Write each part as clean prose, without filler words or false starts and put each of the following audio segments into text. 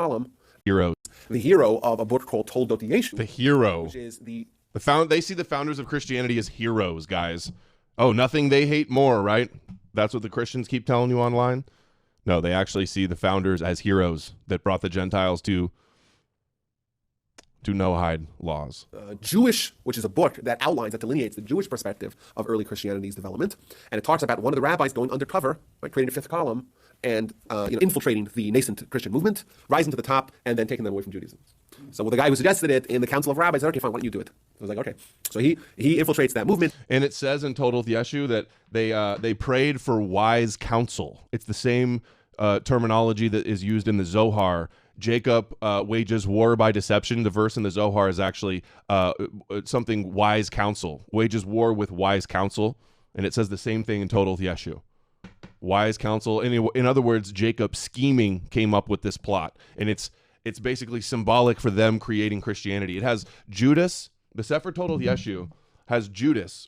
column. Heroes. The hero of a book called Toldot Yeshu. The hero. Which is they see the founders of Christianity as heroes, guys. Oh, nothing they hate more, right? That's what the Christians keep telling you online? No, they actually see the founders as heroes that brought the Gentiles to Noahide laws. Jewish, which is a book that outlines, that delineates the Jewish perspective of early Christianity's development. And it talks about one of the rabbis going undercover, right, creating a fifth column, and infiltrating the nascent Christian movement, rising to the top, and then taking them away from Judaism. So the guy who suggested it in the Council of Rabbis said, okay, fine, why don't you do it? I was like, okay. So he infiltrates that movement. And it says in Toldot Yeshu that they prayed for wise counsel. It's the same terminology that is used in the Zohar. Jacob wages war by deception. The verse in the Zohar is actually something wise counsel. Wages war with wise counsel. And it says the same thing in Toldot Yeshu. Wise counsel. In other words, Jacob scheming came up with this plot. And it's basically symbolic for them creating Christianity. It has Judas, the Sefer Toldot Yeshu has Judas,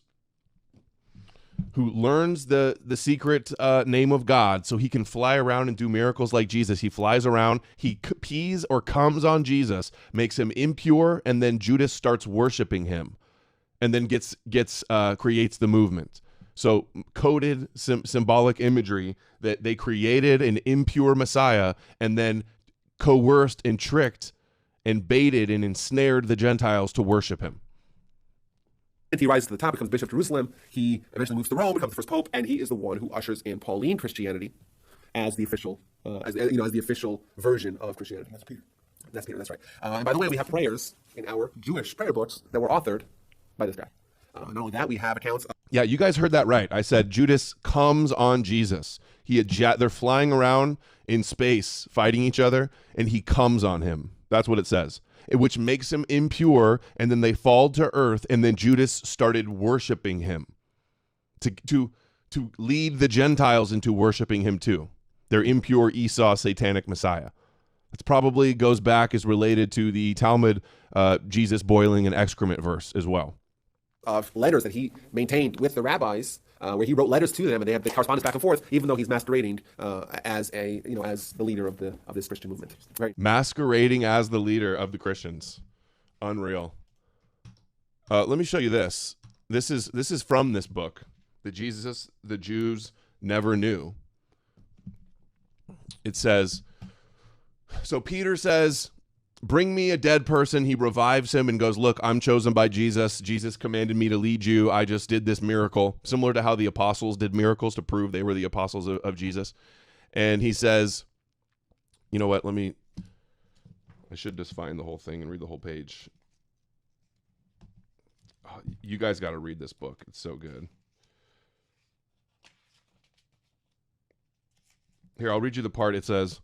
who learns the secret name of God so he can fly around and do miracles like Jesus. He flies around, he pees or comes on Jesus, makes him impure, and then Judas starts worshiping him and then creates the movement. So coded symbolic imagery that they created an impure Messiah and then coerced and tricked and baited and ensnared the Gentiles to worship him. He rises to the top, becomes Bishop of Jerusalem. He eventually moves to Rome, becomes the first pope, and he is the one who ushers in Pauline Christianity as the official, as the official version of Christianity. That's Peter. That's right. And by the way, we have prayers in our Jewish prayer books that were authored by this guy. Not only that, we have accounts. Yeah, you guys heard that right. I said Judas comes on Jesus. They're flying around in space, fighting each other, and he comes on him. That's what it says. Which makes him impure, and then they fall to earth, and then Judas started worshiping him to lead the Gentiles into worshiping him too. Their impure Esau satanic Messiah. It probably goes back, is related to the Talmud Jesus boiling an excrement verse as well. Of letters that he maintained with the rabbis, where he wrote letters to them, and they have the correspondence back and forth, even though he's masquerading as the leader of this Christian movement. Right? Masquerading as the leader of the Christians, unreal. Let me show you this. This is from this book, the Jesus the Jews never knew. It says, so Peter says, bring me a dead person. He revives him and goes, look, I'm chosen by Jesus. Jesus commanded me to lead you. I just did this miracle, similar to how the apostles did miracles to prove they were the apostles of Jesus. And he says, you know what? I should just find the whole thing and read the whole page. Oh, you guys got to read this book. It's so good. Here, I'll read you the part. It says,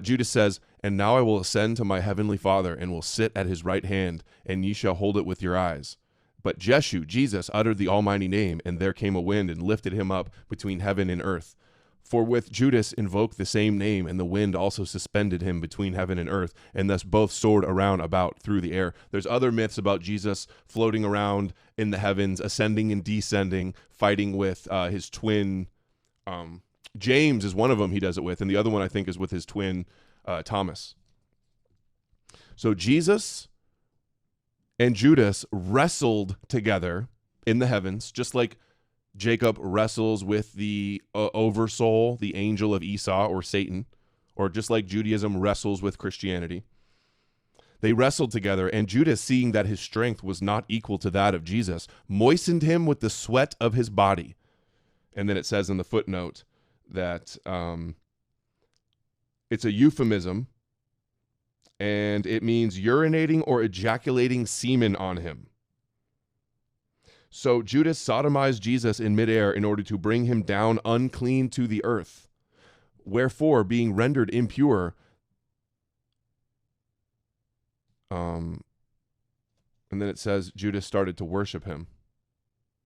Judas says, and now I will ascend to my heavenly Father and will sit at his right hand, and ye shall hold it with your eyes. But Jeshu, Jesus, uttered the almighty name, and there came a wind and lifted him up between heaven and earth. For with Judas invoked the same name, and the wind also suspended him between heaven and earth, and thus both soared around about through the air. There's other myths about Jesus floating around in the heavens, ascending and descending, fighting with his twin. James is one of them he does it with, and the other one I think is with his twin Thomas. So Jesus and Judas wrestled together in the heavens, just like Jacob wrestles with the oversoul, the angel of Esau or Satan, or just like Judaism wrestles with Christianity. They wrestled together, and Judas, seeing that his strength was not equal to that of Jesus, moistened him with the sweat of his body. And then it says in the footnote that it's a euphemism, and it means urinating or ejaculating semen on him. So Judas sodomized Jesus in midair in order to bring him down unclean to the earth. Wherefore, being rendered impure, and then it says Judas started to worship him.